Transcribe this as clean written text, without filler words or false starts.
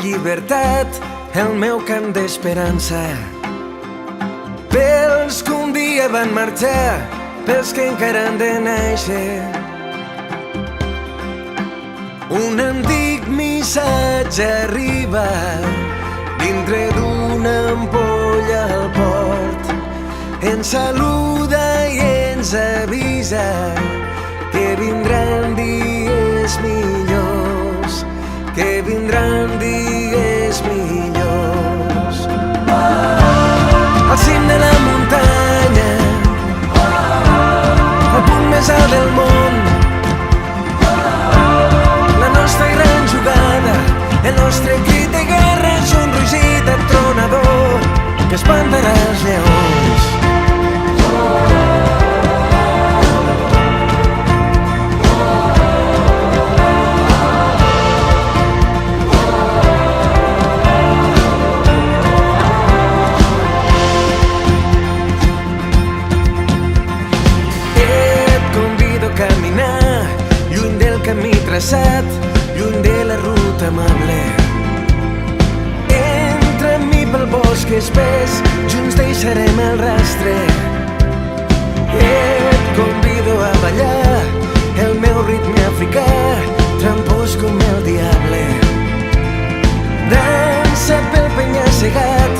llibertat, el meu cant d'esperança. Pels que un dia van marxar, pels que encara han de néixer. Un antic missatge arriba dintre d'una ampolla al port. Ens saluda i ens avisa que vindran dies millors, que vindran dies millors. Al cim de la muntanya, al punt més alt del món, la nostra gran jugada, el nostre crit de guerra és un rugit atronador que espantarà els lleons. Camí traçat, lluny de la ruta amable. Entra amb mi pel bosc espès, junts deixarem el rastre. Et convido a ballar el meu ritme africà, trampós com el diable. Dansa pel penya-segat,